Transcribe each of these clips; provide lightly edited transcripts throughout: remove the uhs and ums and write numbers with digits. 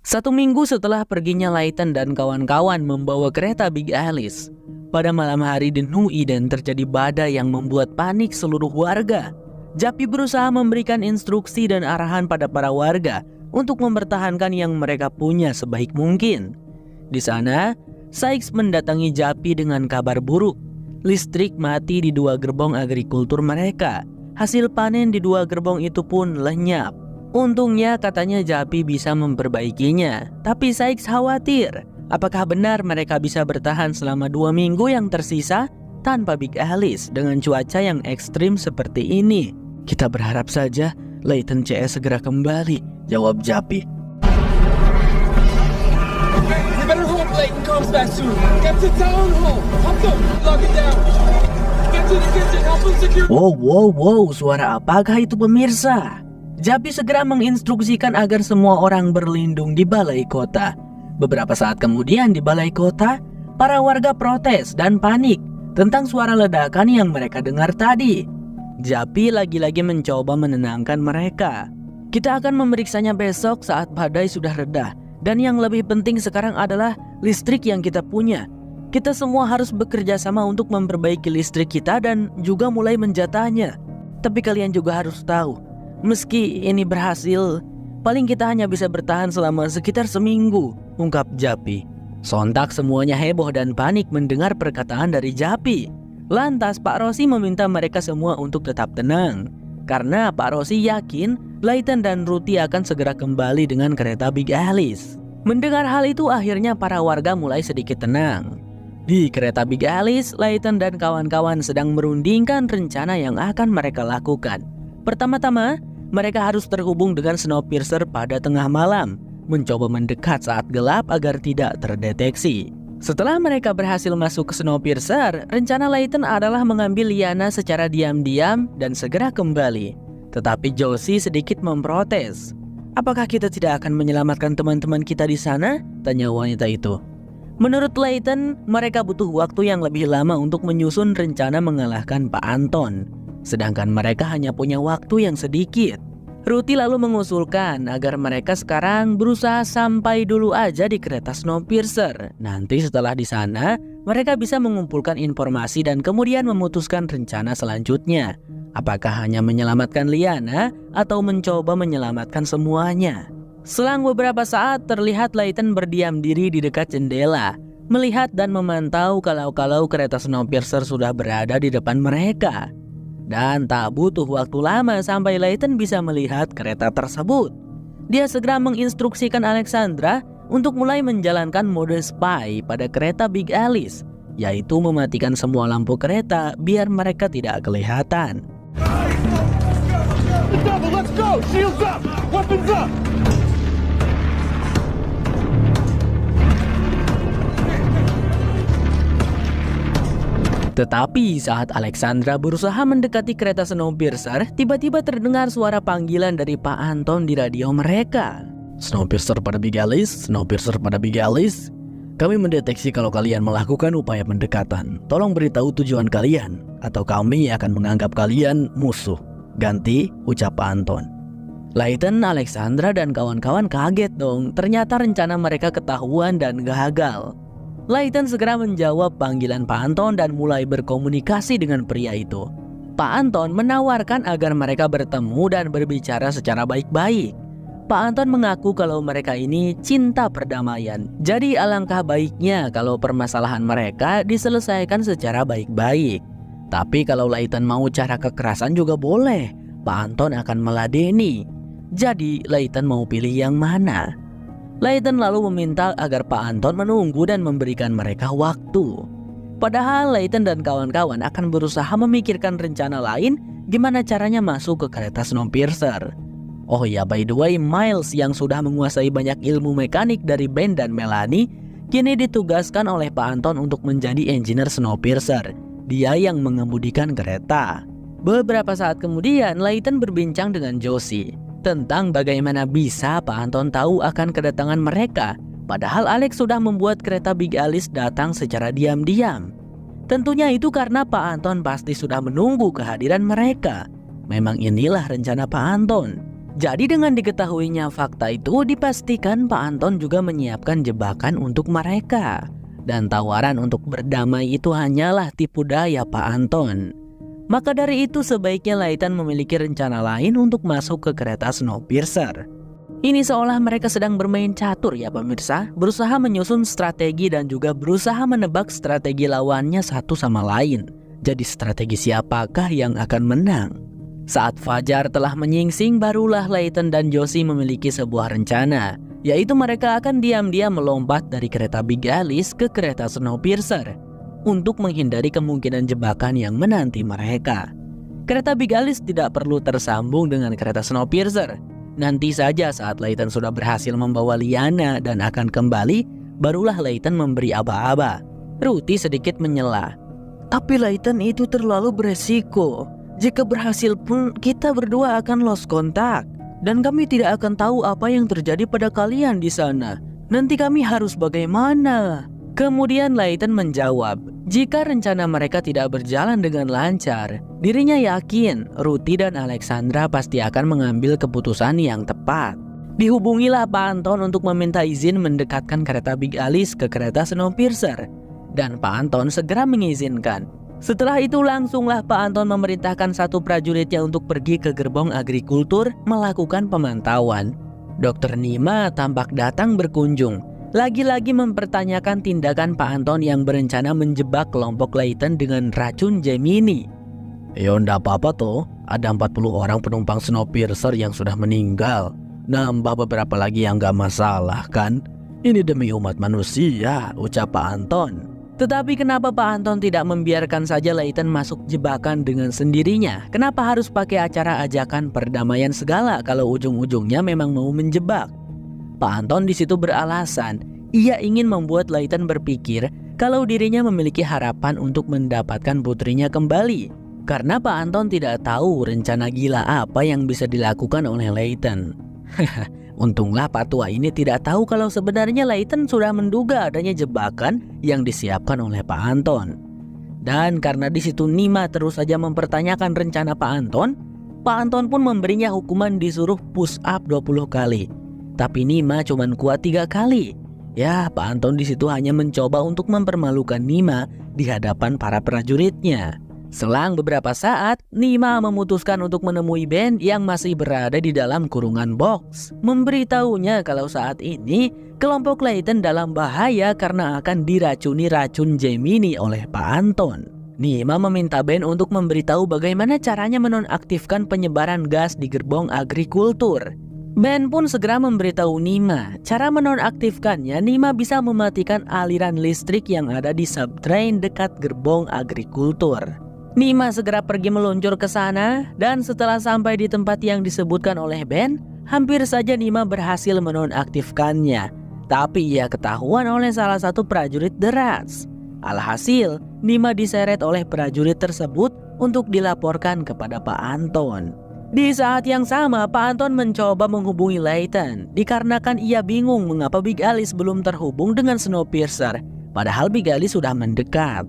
Satu minggu setelah perginya Layton dan kawan-kawan membawa kereta Big Alice, pada malam hari di New Eden terjadi badai yang membuat panik seluruh warga. Jappy berusaha memberikan instruksi dan arahan pada para warga untuk mempertahankan yang mereka punya sebaik mungkin. Di sana, Sykes mendatangi Jappy dengan kabar buruk. Listrik mati di 2 gerbong agrikultur mereka. Hasil panen di 2 gerbong itu pun lenyap. Untungnya katanya Jappy bisa memperbaikinya, tapi Sykes khawatir. Apakah benar mereka bisa bertahan selama 2 minggu yang tersisa tanpa Big Alice dengan cuaca yang ekstrim seperti ini? Kita berharap saja Layton CS segera kembali, jawab Jappy. Wow, suara apakah itu pemirsa? Jappy segera menginstruksikan agar semua orang berlindung di balai kota. Beberapa saat kemudian di balai kota, para warga protes dan panik tentang suara ledakan yang mereka dengar tadi. Jappy lagi-lagi mencoba menenangkan mereka. Kita akan memeriksanya besok saat badai sudah reda. Dan yang lebih penting sekarang adalah listrik yang kita punya. Kita semua harus bekerja sama untuk memperbaiki listrik kita dan juga mulai menjatahnya. Tapi kalian juga harus tahu, meski ini berhasil, paling kita hanya bisa bertahan selama sekitar seminggu, ungkap Jappy. Sontak semuanya heboh dan panik mendengar perkataan dari Jappy. Lantas Pak Rossi meminta mereka semua untuk tetap tenang, karena Pak Rossi yakin Layton dan Ruthie akan segera kembali dengan kereta Big Alice. Mendengar hal itu akhirnya para warga mulai sedikit tenang. Di kereta Big Alice, Layton dan kawan-kawan sedang merundingkan rencana yang akan mereka lakukan. Pertama-tama, mereka harus terhubung dengan Snowpiercer pada tengah malam, mencoba mendekat saat gelap agar tidak terdeteksi. Setelah mereka berhasil masuk ke Snowpiercer, rencana Layton adalah mengambil Lyanna secara diam-diam dan segera kembali. Tetapi Josie sedikit memprotes. Apakah kita tidak akan menyelamatkan teman-teman kita di sana? Tanya wanita itu. Menurut Layton, mereka butuh waktu yang lebih lama untuk menyusun rencana mengalahkan Pak Anton. Sedangkan mereka hanya punya waktu yang sedikit. Ruthie lalu mengusulkan agar mereka sekarang berusaha sampai dulu aja di kereta Snowpiercer. Nanti setelah di sana, mereka bisa mengumpulkan informasi dan kemudian memutuskan rencana selanjutnya. Apakah hanya menyelamatkan Lyanna atau mencoba menyelamatkan semuanya? Selang beberapa saat terlihat Layton berdiam diri di dekat jendela, melihat dan memantau kalau kereta Snowpiercer sudah berada di depan mereka. Dan tak butuh waktu lama sampai Layton bisa melihat kereta tersebut. Dia segera menginstruksikan Alexandra untuk mulai menjalankan mode spy pada kereta Big Alice, yaitu mematikan semua lampu kereta biar mereka tidak kelihatan. Let's go! Shields up! Weapons up! Tetapi saat Alexandra berusaha mendekati kereta Snowpiercer, tiba-tiba terdengar suara panggilan dari Pak Anton di radio mereka. Snowpiercer pada Big Alice, Snowpiercer pada Big Alice. Kami mendeteksi kalau kalian melakukan upaya pendekatan. Tolong beritahu tujuan kalian, atau kami akan menganggap kalian musuh. Ganti, ucap Pak Anton. Layton, Alexandra, dan kawan-kawan kaget dong. Ternyata rencana mereka ketahuan dan gagal. Layton segera menjawab panggilan Pak Anton dan mulai berkomunikasi dengan pria itu. Pak Anton menawarkan agar mereka bertemu dan berbicara secara baik-baik. Pak Anton mengaku kalau mereka ini cinta perdamaian. Jadi alangkah baiknya kalau permasalahan mereka diselesaikan secara baik-baik. Tapi kalau Layton mau cara kekerasan juga boleh. Pak Anton akan meladeni. Jadi Layton mau pilih yang mana? Layton lalu meminta agar Pak Anton menunggu dan memberikan mereka waktu. Padahal Layton dan kawan-kawan akan berusaha memikirkan rencana lain gimana caranya masuk ke kereta Snowpiercer. Oh ya, by the way, Miles yang sudah menguasai banyak ilmu mekanik dari Ben dan Melanie kini ditugaskan oleh Pak Anton untuk menjadi engineer Snowpiercer. Dia yang mengemudikan kereta. Beberapa saat kemudian Layton berbincang dengan Josie tentang bagaimana bisa Pak Anton tahu akan kedatangan mereka, padahal Alex sudah membuat kereta Big Alice datang secara diam-diam. Tentunya itu karena Pak Anton pasti sudah menunggu kehadiran mereka. Memang inilah rencana Pak Anton. Jadi dengan diketahuinya fakta itu, dipastikan Pak Anton juga menyiapkan jebakan untuk mereka. Dan tawaran untuk berdamai itu hanyalah tipu daya Pak Anton. Maka dari itu sebaiknya Layton memiliki rencana lain untuk masuk ke kereta Snowpiercer. Ini seolah mereka sedang bermain catur ya pemirsa, berusaha menyusun strategi dan juga berusaha menebak strategi lawannya satu sama lain. Jadi strategi siapakah yang akan menang? Saat fajar telah menyingsing, barulah Layton dan Josie memiliki sebuah rencana, yaitu mereka akan diam-diam melompat dari kereta Big Alice ke kereta Snowpiercer untuk menghindari kemungkinan jebakan yang menanti mereka. Kereta Big Alice tidak perlu tersambung dengan kereta Snowpiercer. Nanti saja saat Layton sudah berhasil membawa Liana dan akan kembali, barulah Layton memberi aba-aba. Ruthie sedikit menyela. Tapi Layton, itu terlalu beresiko. Jika berhasil pun kita berdua akan lost kontak. Dan kami tidak akan tahu apa yang terjadi pada kalian di sana. Nanti kami harus bagaimana? Kemudian Layton menjawab, jika rencana mereka tidak berjalan dengan lancar, dirinya yakin Ruthie dan Alexandra pasti akan mengambil keputusan yang tepat. Dihubungilah Pak Anton untuk meminta izin mendekatkan kereta Big Alice ke kereta Snowpiercer. Dan Pak Anton segera mengizinkan. Setelah itu langsunglah Pak Anton memerintahkan satu prajuritnya untuk pergi ke gerbong agrikultur melakukan pemantauan. Dr. Nima tampak datang berkunjung. Lagi-lagi mempertanyakan tindakan Pak Anton yang berencana menjebak kelompok Layton dengan racun Gemini. Ya ndak apa-apa toh, ada 40 orang penumpang Snowpiercer yang sudah meninggal. Nambah beberapa lagi yang gak masalah kan? Ini demi umat manusia, ucap Pak Anton. Tetapi kenapa Pak Anton tidak membiarkan saja Layton masuk jebakan dengan sendirinya? Kenapa harus pakai acara ajakan perdamaian segala kalau ujung-ujungnya memang mau menjebak? Pak Anton di situ beralasan, ia ingin membuat Layton berpikir kalau dirinya memiliki harapan untuk mendapatkan putrinya kembali. Karena Pak Anton tidak tahu rencana gila apa yang bisa dilakukan oleh Layton. Untunglah Pak Tua ini tidak tahu kalau sebenarnya Layton sudah menduga adanya jebakan yang disiapkan oleh Pak Anton. Dan karena di situ Nima terus saja mempertanyakan rencana Pak Anton pun memberinya hukuman disuruh push up 20 kali. Tapi Nima cuma kuat 3 kali. Ya, Pak Anton di situ hanya mencoba untuk mempermalukan Nima di hadapan para prajuritnya. Selang beberapa saat, Nima memutuskan untuk menemui Ben yang masih berada di dalam kurungan box. Memberitahunya kalau saat ini kelompok Layton dalam bahaya karena akan diracuni racun Gemini oleh Pak Anton. Nima meminta Ben untuk memberitahu bagaimana caranya menonaktifkan penyebaran gas di gerbong agrikultur. Ben pun segera memberitahu Nima, cara menonaktifkannya Nima bisa mematikan aliran listrik yang ada di subtrain dekat gerbong agrikultur. Nima segera pergi meluncur ke sana dan setelah sampai di tempat yang disebutkan oleh Ben, hampir saja Nima berhasil menonaktifkannya. Tapi ia ketahuan oleh salah satu prajurit deras. Alhasil, Nima diseret oleh prajurit tersebut untuk dilaporkan kepada Pak Anton. Di saat yang sama, Pak Anton mencoba menghubungi Layton dikarenakan ia bingung mengapa Big Alice belum terhubung dengan Snowpiercer, padahal Big Alice sudah mendekat.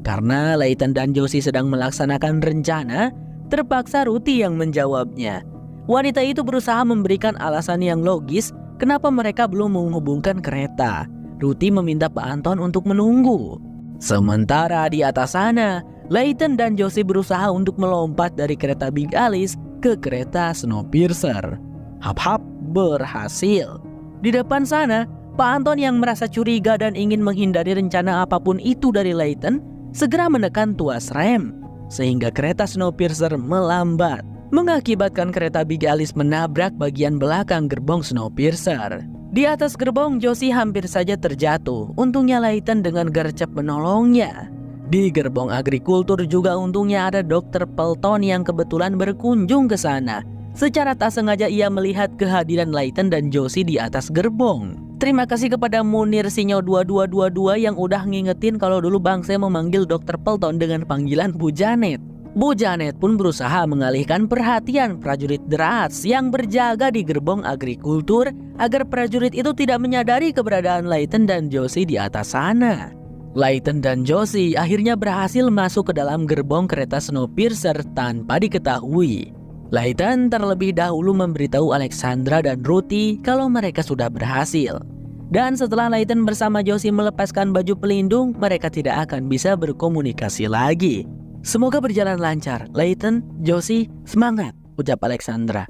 Karena Layton dan Josie sedang melaksanakan rencana, terpaksa Ruthie yang menjawabnya. Wanita itu berusaha memberikan alasan yang logis kenapa mereka belum menghubungkan kereta. Ruthie meminta Pak Anton untuk menunggu. Sementara di atas sana, Layton dan Josie berusaha untuk melompat dari kereta Big Alice ke kereta Snowpiercer. Hap-hap, berhasil. Di depan sana, Pak Anton yang merasa curiga dan ingin menghindari rencana apapun itu dari Layton, segera menekan tuas rem, sehingga kereta Snowpiercer melambat, mengakibatkan kereta Big Alice menabrak bagian belakang gerbong Snowpiercer. Di atas gerbong, Josie hampir saja terjatuh, untungnya Layton dengan gercep menolongnya. Di gerbong agrikultur juga untungnya ada Dr. Pelton yang kebetulan berkunjung ke sana. Secara tak sengaja ia melihat kehadiran Layton dan Josie di atas gerbong. Terima kasih kepada Munir Sinyo 2222 yang udah ngingetin kalau dulu Bang saya memanggil Dr. Pelton dengan panggilan Bu Janet. Bu Janet pun berusaha mengalihkan perhatian prajurit deras yang berjaga di gerbong agrikultur agar prajurit itu tidak menyadari keberadaan Layton dan Josie di atas sana. Layton dan Josie akhirnya berhasil masuk ke dalam gerbong kereta Snowpiercer tanpa diketahui. Layton terlebih dahulu memberitahu Alexandra dan Ruthie kalau mereka sudah berhasil. Dan setelah Layton bersama Josie melepaskan baju pelindung, mereka tidak akan bisa berkomunikasi lagi. Semoga berjalan lancar, Layton, Josie, semangat, ucap Alexandra.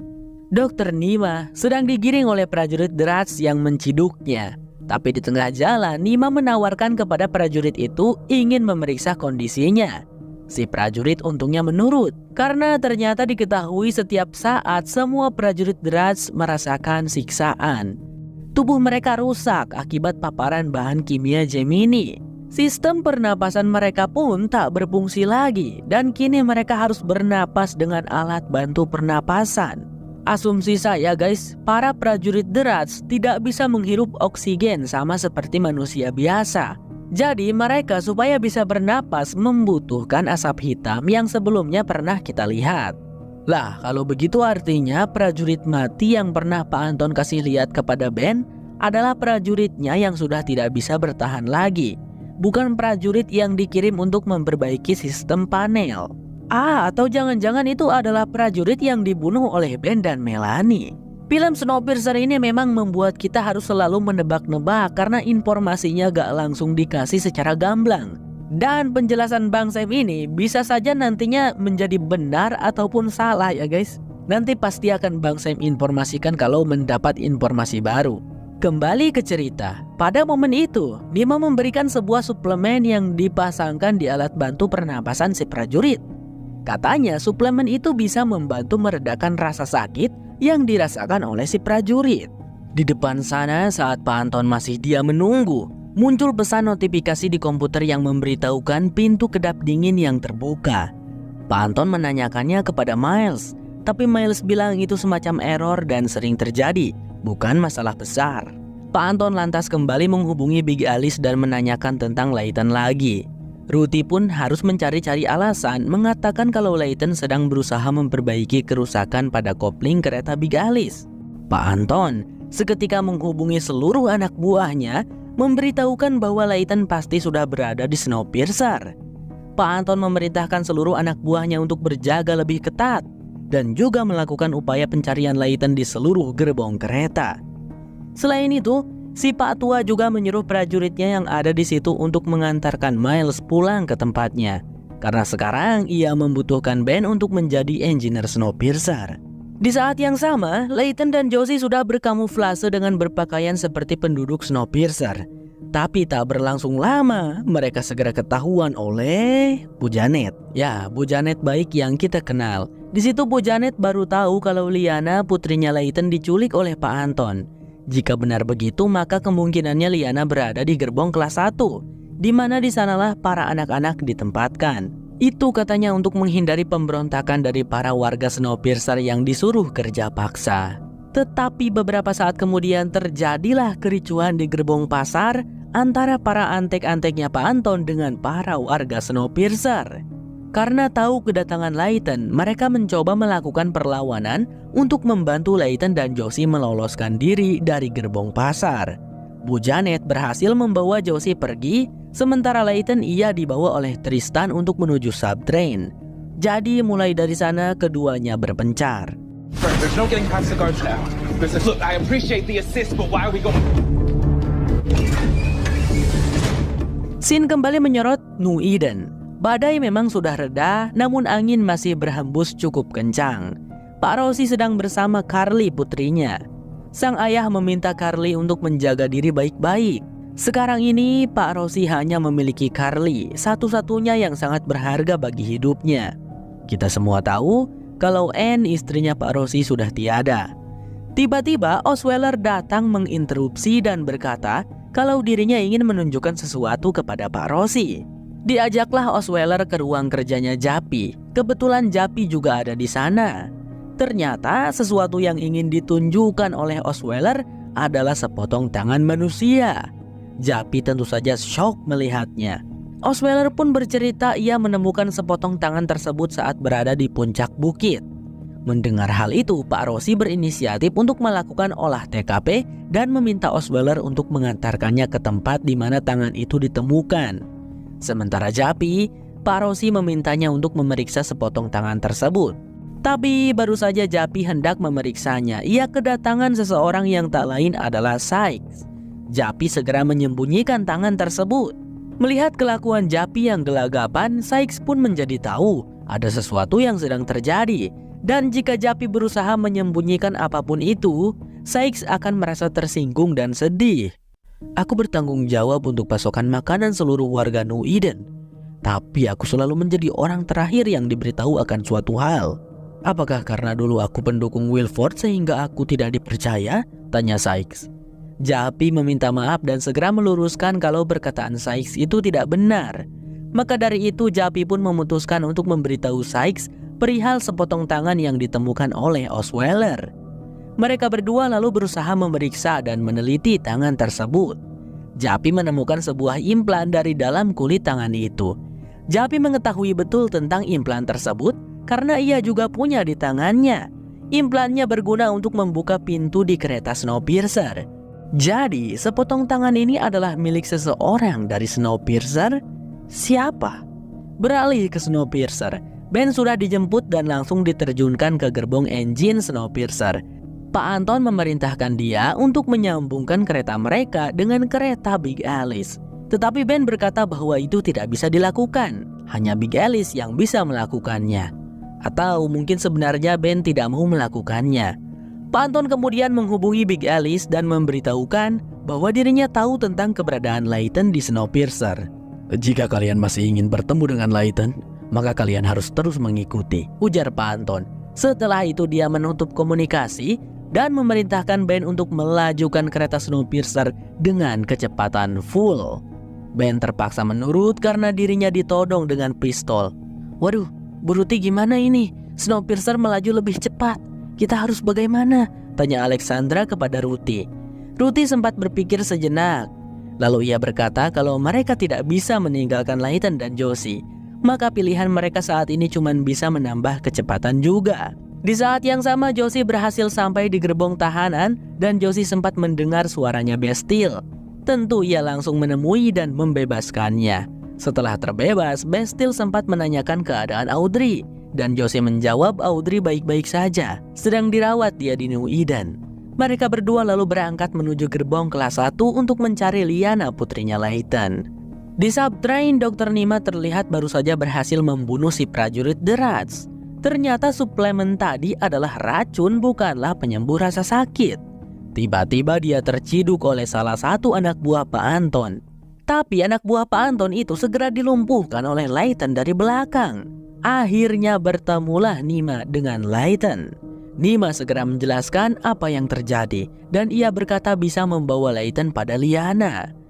Dr. Nima sedang digiring oleh prajurit Drats yang menciduknya. Tapi di tengah jalan, Nima menawarkan kepada prajurit itu ingin memeriksa kondisinya. Si prajurit untungnya menurut, karena ternyata diketahui setiap saat semua prajurit Drats merasakan siksaan. Tubuh mereka rusak akibat paparan bahan kimia Gemini. Sistem pernapasan mereka pun tak berfungsi lagi, dan kini mereka harus bernapas dengan alat bantu pernapasan. Asumsi saya guys, para prajurit Drats tidak bisa menghirup oksigen sama seperti manusia biasa. Jadi mereka supaya bisa bernapas membutuhkan asap hitam yang sebelumnya pernah kita lihat. Lah kalau begitu artinya prajurit mati yang pernah Pak Anton kasih lihat kepada Ben adalah prajuritnya yang sudah tidak bisa bertahan lagi. Bukan prajurit yang dikirim untuk memperbaiki sistem panel. Atau jangan-jangan itu adalah prajurit yang dibunuh oleh Ben dan Melanie. Film Snowpiercer ini memang membuat kita harus selalu menebak-nebak karena informasinya gak langsung dikasih secara gamblang. Dan penjelasan Bang Sam ini bisa saja nantinya menjadi benar ataupun salah ya guys. Nanti pasti akan Bang Sam informasikan kalau mendapat informasi baru. Kembali ke cerita, pada momen itu Nima memberikan sebuah suplemen yang dipasangkan di alat bantu pernapasan si prajurit. Katanya suplemen itu bisa membantu meredakan rasa sakit yang dirasakan oleh si prajurit. Di depan sana saat Pak Anton masih diam menunggu, muncul pesan notifikasi di komputer yang memberitahukan pintu kedap dingin yang terbuka. Pak Anton menanyakannya kepada Miles, tapi Miles bilang itu semacam error dan sering terjadi, bukan masalah besar. Pak Anton lantas kembali menghubungi Big Alice dan menanyakan tentang Layton lagi. Ruthie pun harus mencari-cari alasan mengatakan kalau Layton sedang berusaha memperbaiki kerusakan pada kopling kereta Big Alice. Pak Anton seketika menghubungi seluruh anak buahnya memberitahukan bahwa Layton pasti sudah berada di Snowpiercer. Pak Anton memerintahkan seluruh anak buahnya untuk berjaga lebih ketat dan juga melakukan upaya pencarian Layton di seluruh gerbong kereta. Selain itu, si Pak Tua juga menyuruh prajuritnya yang ada di situ untuk mengantarkan Miles pulang ke tempatnya. Karena sekarang ia membutuhkan Ben untuk menjadi engineer Snowpiercer. Di saat yang sama, Layton dan Josie sudah berkamuflase dengan berpakaian seperti penduduk Snowpiercer. Tapi tak berlangsung lama, mereka segera ketahuan oleh Bu Janet. Ya, Bu Janet baik yang kita kenal. Di situ Bu Janet baru tahu kalau Liana, putrinya Layton, diculik oleh Pak Anton. Jika benar begitu, maka kemungkinannya Liana berada di gerbong kelas 1, di mana di sanalah para anak-anak ditempatkan. Itu katanya untuk menghindari pemberontakan dari para warga Snowpiercer yang disuruh kerja paksa. Tetapi beberapa saat kemudian terjadilah kericuhan di gerbong pasar antara para antek-anteknya Pak Anton dengan para warga Snowpiercer. Karena tahu kedatangan Layton, mereka mencoba melakukan perlawanan untuk membantu Layton dan Josie meloloskan diri dari gerbong pasar. Bu Janet berhasil membawa Josie pergi, sementara Layton ia dibawa oleh Tristan untuk menuju subtrain. Jadi mulai dari sana keduanya berpencar. There's no getting past the guards now. Listen, look, I appreciate the assist, but why are we going? Scene kembali menyorot New Eden. Badai memang sudah reda, namun angin masih berhembus cukup kencang. Pak Rosie sedang bersama Carly putrinya. Sang ayah meminta Carly untuk menjaga diri baik-baik. Sekarang ini Pak Rosie hanya memiliki Carly, satu-satunya yang sangat berharga bagi hidupnya. Kita semua tahu kalau Anne, istrinya Pak Rosie, sudah tiada. Tiba-tiba Osweiler datang menginterupsi dan berkata kalau dirinya ingin menunjukkan sesuatu kepada Pak Rosie. Diajaklah Osweiler ke ruang kerjanya Japi. Kebetulan Japi juga ada di sana. Ternyata sesuatu yang ingin ditunjukkan oleh Osweiler adalah sepotong tangan manusia. Japi tentu saja shock melihatnya. Osweiler pun bercerita ia menemukan sepotong tangan tersebut saat berada di puncak bukit. Mendengar hal itu, Pak Rosie berinisiatif untuk melakukan olah TKP dan meminta Osweiler untuk mengantarkannya ke tempat di mana tangan itu ditemukan. Sementara Japi, Pak Rossi memintanya untuk memeriksa sepotong tangan tersebut. Tapi baru saja Japi hendak memeriksanya, ia kedatangan seseorang yang tak lain adalah Sykes. Japi segera menyembunyikan tangan tersebut. Melihat kelakuan Japi yang gelagapan, Sykes pun menjadi tahu ada sesuatu yang sedang terjadi. Dan jika Japi berusaha menyembunyikan apapun itu, Sykes akan merasa tersinggung dan sedih. Aku bertanggung jawab untuk pasokan makanan seluruh warga New Eden. Tapi aku selalu menjadi orang terakhir yang diberitahu akan suatu hal. Apakah karena dulu aku pendukung Wilford sehingga aku tidak dipercaya? Tanya Sykes. Japi meminta maaf dan segera meluruskan kalau perkataan Sykes itu tidak benar. Maka dari itu Japi pun memutuskan untuk memberitahu Sykes perihal sepotong tangan yang ditemukan oleh Osweiler. Mereka berdua lalu berusaha memeriksa dan meneliti tangan tersebut. Japi menemukan sebuah implan dari dalam kulit tangan itu. Japi mengetahui betul tentang implan tersebut karena ia juga punya di tangannya. Implannya berguna untuk membuka pintu di kereta Snowpiercer. Jadi, sepotong tangan ini adalah milik seseorang dari Snowpiercer? Siapa? Beralih ke Snowpiercer, Ben sudah dijemput dan langsung diterjunkan ke gerbong engine Snowpiercer. Pak Anton memerintahkan dia untuk menyambungkan kereta mereka dengan kereta Big Alice. Tetapi Ben berkata bahwa itu tidak bisa dilakukan. Hanya Big Alice yang bisa melakukannya. Atau mungkin sebenarnya Ben tidak mau melakukannya. Pak Anton kemudian menghubungi Big Alice dan memberitahukan bahwa dirinya tahu tentang keberadaan Layton di Snowpiercer. Jika kalian masih ingin bertemu dengan Layton, maka kalian harus terus mengikuti, ujar Pak Anton. Setelah itu dia menutup komunikasi dan memerintahkan Ben untuk melajukan kereta Snowpiercer dengan kecepatan full. Ben terpaksa menurut karena dirinya ditodong dengan pistol. Waduh, Bu Ruti gimana ini? Snowpiercer melaju lebih cepat. Kita harus bagaimana? Tanya Alexandra kepada Ruti. Ruti sempat berpikir sejenak. Lalu ia berkata kalau mereka tidak bisa meninggalkan Layton dan Josie, maka pilihan mereka saat ini cuma bisa menambah kecepatan juga. Di saat yang sama Josie berhasil sampai di gerbong tahanan dan Josie sempat mendengar suaranya Bastille. Tentu ia langsung menemui dan membebaskannya. Setelah terbebas, Bastille sempat menanyakan keadaan Audrey dan Josie menjawab Audrey baik-baik saja, sedang dirawat dia di New Eden. Mereka berdua lalu berangkat menuju gerbong kelas 1 untuk mencari Liana, putrinya Layton. Di subtrain, Dr. Nima terlihat baru saja berhasil membunuh si prajurit The Rats. Ternyata suplemen tadi adalah racun, bukanlah penyembuh rasa sakit. Tiba-tiba dia terciduk oleh salah satu anak buah Pak Anton. Tapi anak buah Pak Anton itu segera dilumpuhkan oleh Layton dari belakang. Akhirnya bertemulah Nima dengan Layton. Nima segera menjelaskan apa yang terjadi dan ia berkata bisa membawa Layton pada Liana.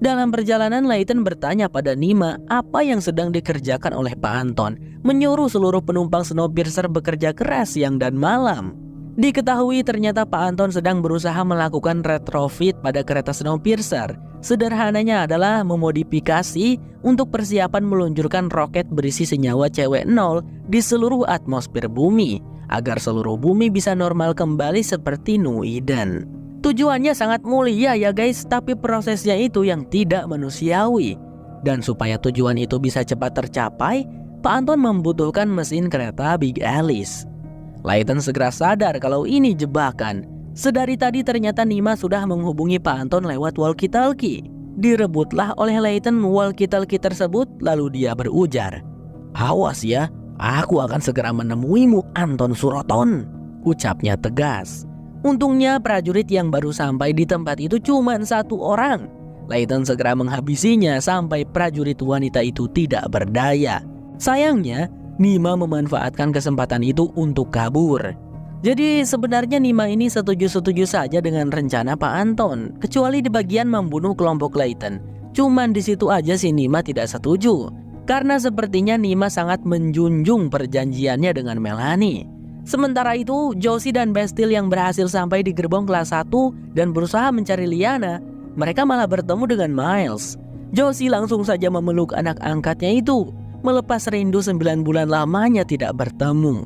Dalam perjalanan Layton bertanya pada Nima apa yang sedang dikerjakan oleh Pak Anton, menyuruh seluruh penumpang Snowpiercer bekerja keras siang dan malam. Diketahui ternyata Pak Anton sedang berusaha melakukan retrofit pada kereta Snowpiercer. Sederhananya adalah memodifikasi untuk persiapan meluncurkan roket berisi senyawa CW0 di seluruh atmosfer bumi, agar seluruh bumi bisa normal kembali seperti New Eden. Tujuannya sangat mulia ya guys, tapi prosesnya itu yang tidak manusiawi. Dan supaya tujuan itu bisa cepat tercapai, Pak Anton membutuhkan mesin kereta Big Alice. Layton segera sadar kalau ini jebakan. Sedari tadi ternyata Nima sudah menghubungi Pak Anton lewat walkie-talkie. Direbutlah oleh Layton walkie-talkie tersebut, lalu dia berujar, "Awas ya, aku akan segera menemuimu Anton Suroton," ucapnya tegas. Untungnya prajurit yang baru sampai di tempat itu cuma satu orang. Layton segera menghabisinya sampai prajurit wanita itu tidak berdaya. Sayangnya, Nima memanfaatkan kesempatan itu untuk kabur. Jadi sebenarnya Nima ini setuju-setuju saja dengan rencana Pak Anton, kecuali di bagian membunuh kelompok Layton. Cuman di situ aja si Nima tidak setuju, karena sepertinya Nima sangat menjunjung perjanjiannya dengan Melanie. Sementara itu, Josie dan Bastille yang berhasil sampai di gerbong kelas 1 dan berusaha mencari Liana, mereka malah bertemu dengan Miles. Josie langsung saja memeluk anak angkatnya itu, melepas rindu 9 bulan lamanya tidak bertemu.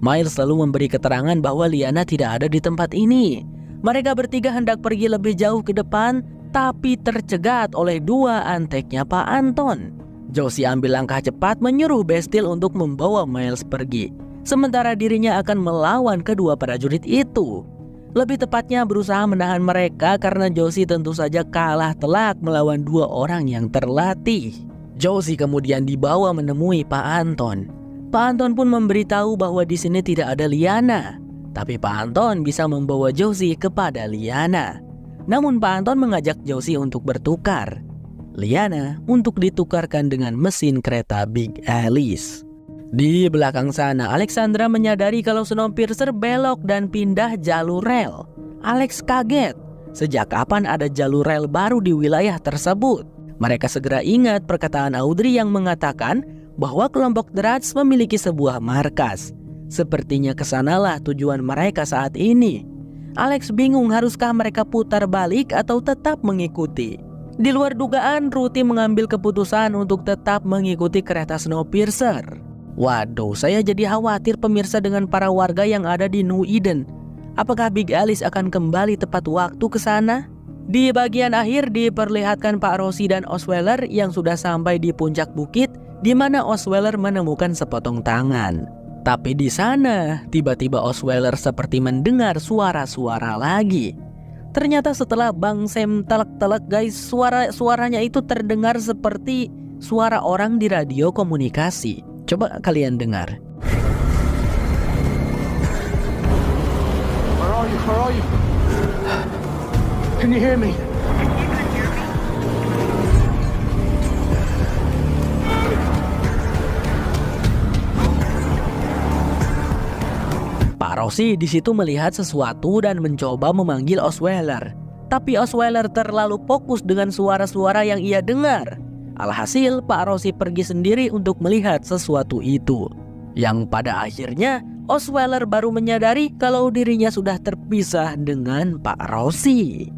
Miles lalu memberi keterangan bahwa Liana tidak ada di tempat ini. Mereka bertiga hendak pergi lebih jauh ke depan, tapi tercegat oleh dua anteknya Pak Anton. Josie ambil langkah cepat menyuruh Bastille untuk membawa Miles pergi, sementara dirinya akan melawan kedua prajurit itu. Lebih tepatnya berusaha menahan mereka karena Josie tentu saja kalah telak melawan dua orang yang terlatih. Josie kemudian dibawa menemui Pak Anton. Pak Anton pun memberitahu bahwa di sini tidak ada Liana, tapi Pak Anton bisa membawa Josie kepada Liana. Namun Pak Anton mengajak Josie untuk bertukar Liana untuk ditukarkan dengan mesin kereta Big Alice. Di belakang sana, Alexandra menyadari kalau Snowpiercer belok dan pindah jalur rel. Alex kaget. Sejak kapan ada jalur rel baru di wilayah tersebut? Mereka segera ingat perkataan Audrey yang mengatakan bahwa kelompok Drudge memiliki sebuah markas. Sepertinya kesanalah tujuan mereka saat ini. Alex bingung haruskah mereka putar balik atau tetap mengikuti. Di luar dugaan, Ruthie mengambil keputusan untuk tetap mengikuti kereta Snowpiercer. Waduh, saya jadi khawatir pemirsa dengan para warga yang ada di New Eden. Apakah Big Alice akan kembali tepat waktu ke sana? Di bagian akhir diperlihatkan Pak Rossi dan Osweiler yang sudah sampai di puncak bukit, di mana Osweiler menemukan sepotong tangan. Tapi di sana, tiba-tiba Osweiler seperti mendengar suara-suara lagi. Ternyata setelah Bang Sam telak-telak guys, suaranya itu terdengar seperti suara orang di radio komunikasi. Coba kalian dengar. Where are you? Where are you? Can you hear me? Pak Rossi di situ melihat sesuatu dan mencoba memanggil Osweiler. Tapi Osweiler terlalu fokus dengan suara-suara yang ia dengar. Alhasil Pak Rossi pergi sendiri untuk melihat sesuatu itu. Yang pada akhirnya Osweiler baru menyadari kalau dirinya sudah terpisah dengan Pak Rossi.